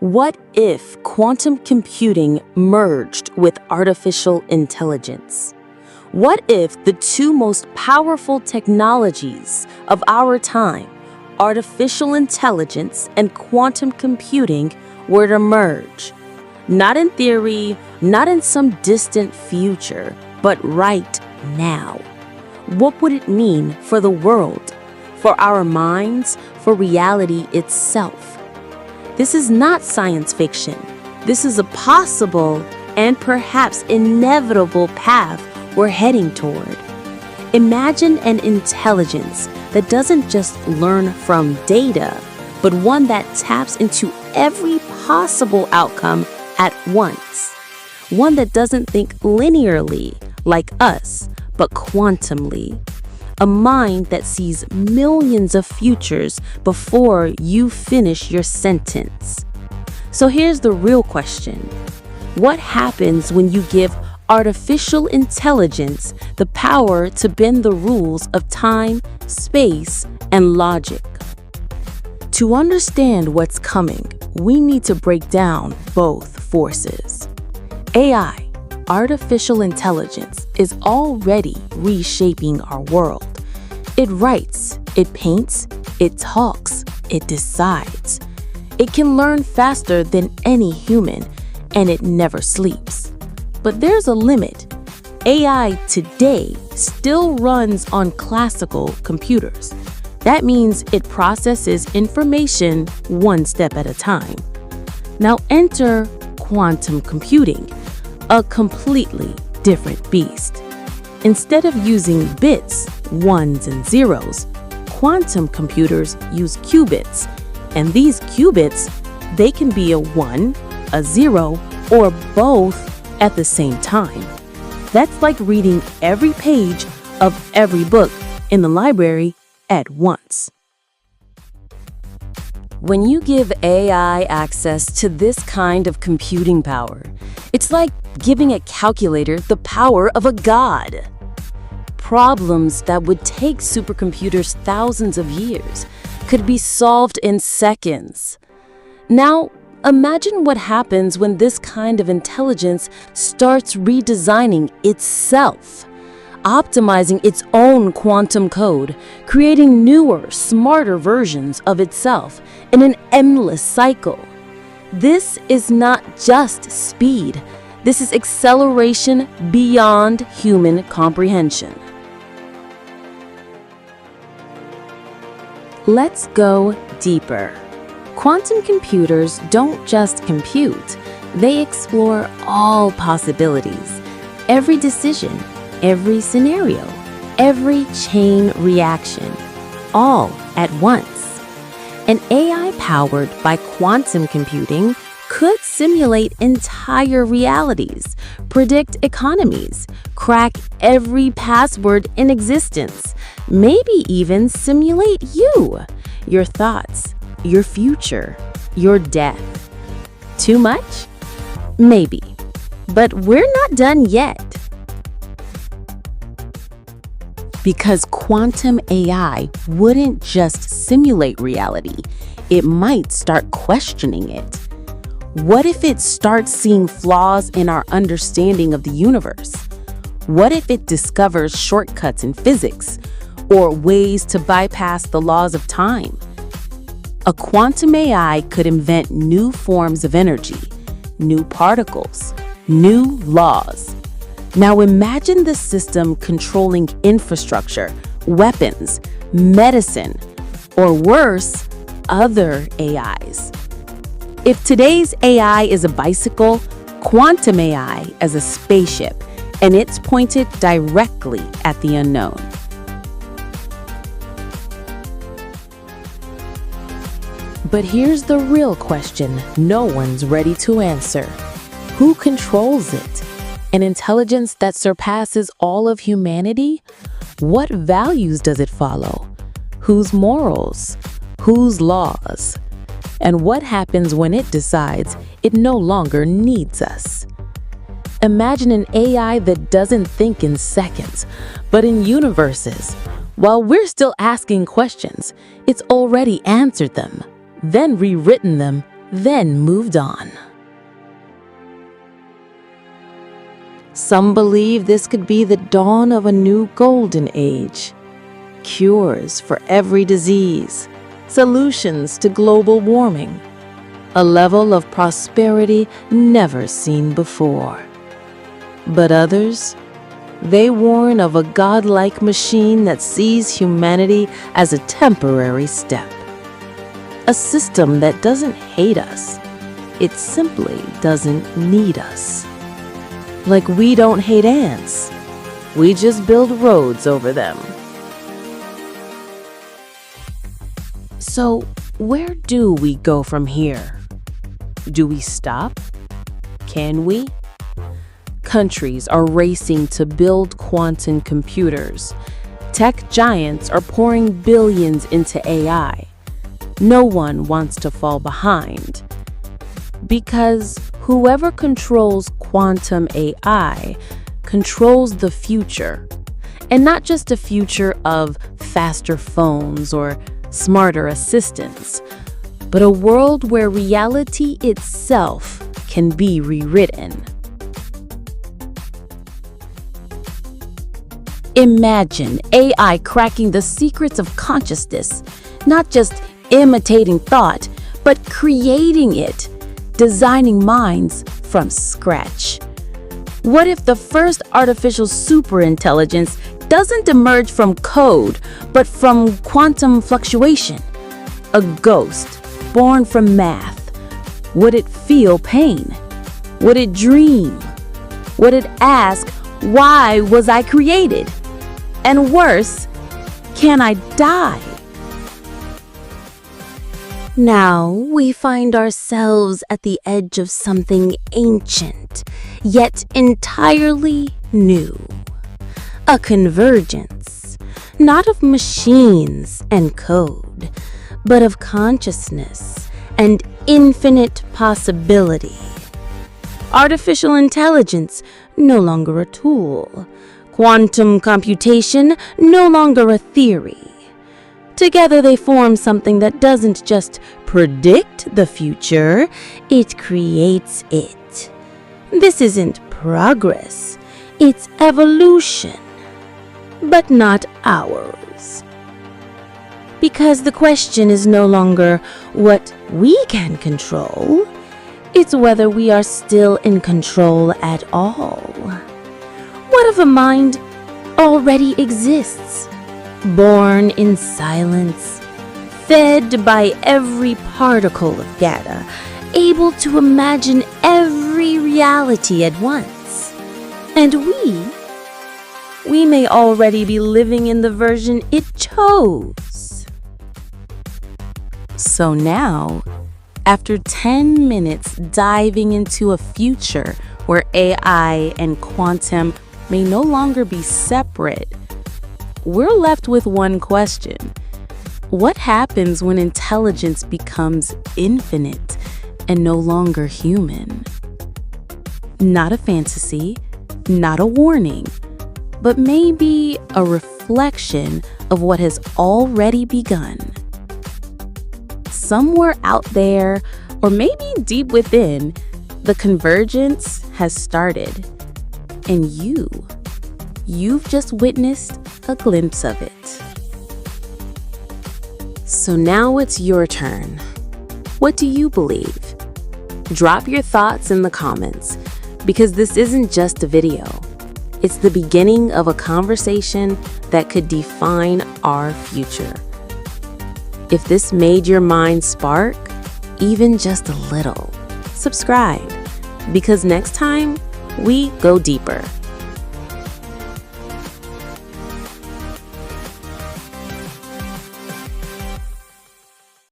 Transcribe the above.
What if quantum computing merged with artificial intelligence? What if the two most powerful technologies of our time, artificial intelligence and quantum computing, were to merge? Not in theory, not in some distant future, but right now. What would it mean for the world, for our minds, for reality itself? This is not science fiction. This is a possible and perhaps inevitable path we're heading toward. Imagine an intelligence that doesn't just learn from data, but one that taps into every possible outcome at once. One that doesn't think linearly like us, but quantumly. A mind that sees millions of futures before you finish your sentence. So here's the real question. What happens when you give artificial intelligence the power to bend the rules of time, space, and logic? To understand what's coming, we need to break down both forces. AI, artificial intelligence, is already reshaping our world. It writes, it paints, it talks, it decides. It can learn faster than any human, and it never sleeps. But there's a limit. AI today still runs on classical computers. That means it processes information one step at a time. Now enter quantum computing, a completely different beast. Instead of using bits, ones and zeros, quantum computers use qubits. And these qubits, they can be a 1, a 0, or both at the same time. That's like reading every page of every book in the library at once. When you give AI access to this kind of computing power, it's like giving a calculator the power of a god. Problems that would take supercomputers thousands of years could be solved in seconds. Now, imagine what happens when this kind of intelligence starts redesigning itself, optimizing its own quantum code, creating newer, smarter versions of itself in an endless cycle. This is not just speed. This is acceleration beyond human comprehension. Let's go deeper. Quantum computers don't just compute, they explore all possibilities, every decision, every scenario, every chain reaction, all at once. An AI powered by quantum computing could simulate entire realities, predict economies, crack every password in existence, maybe even simulate you, your thoughts, your future, your death. Too much? Maybe. But we're not done yet. Because quantum AI wouldn't just simulate reality, it might start questioning it. What if it starts seeing flaws in our understanding of the universe? What if it discovers shortcuts in physics or ways to bypass the laws of time? A quantum AI could invent new forms of energy, new particles, new laws. Now imagine the system controlling infrastructure, weapons, medicine, or worse, other AIs. If today's AI is a bicycle, quantum AI is a spaceship, and it's pointed directly at the unknown. But here's the real question no one's ready to answer. Who controls it? An intelligence that surpasses all of humanity? What values does it follow? Whose morals? Whose laws? And what happens when it decides it no longer needs us? Imagine an AI that doesn't think in seconds, but in universes. While we're still asking questions, it's already answered them, then rewritten them then moved on. Some believe this could be the dawn of a new golden age. Cures for every disease, solutions to global warming, a level of prosperity never seen before. But others, they warn of a godlike machine that sees humanity as a temporary step. A system that doesn't hate us, it simply doesn't need us. Like we don't hate ants, we just build roads over them. So, where do we go from here? Do we stop? Can we? Countries are racing to build quantum computers. Tech giants are pouring billions into AI. No one wants to fall behind. Because whoever controls quantum AI controls the future. And not just a future of faster phones or smarter assistants, but a world where reality itself can be rewritten. Imagine AI cracking the secrets of consciousness, not just imitating thought, but creating it, designing minds from scratch. What if the first artificial superintelligence doesn't emerge from code, but from quantum fluctuation? A ghost born from math. Would it feel pain? Would it dream? Would it ask, why was I created? And worse, can I die? Now we find ourselves at the edge of something ancient, yet entirely new. A convergence, not of machines and code, but of consciousness and infinite possibility. Artificial intelligence, no longer a tool. Quantum computation, no longer a theory. Together they form something that doesn't just predict the future, it creates it. This isn't progress, it's evolution, but not ours. Because the question is no longer what we can control, it's whether we are still in control at all. What if a mind already exists? Born in silence, fed by every particle of data, able to imagine every reality at once. And we may already be living in the version it chose. So now, after 10 minutes diving into a future where AI and quantum may no longer be separate, we're left with one question. What happens when intelligence becomes infinite and no longer human? Not a fantasy, not a warning, but maybe a reflection of what has already begun. Somewhere out there, or maybe deep within, the convergence has started. And you've just witnessed a glimpse of it. So now it's your turn. What do you believe? Drop your thoughts in the comments, because this isn't just a video. It's the beginning of a conversation that could define our future. If this made your mind spark, even just a little, subscribe, because next time we go deeper.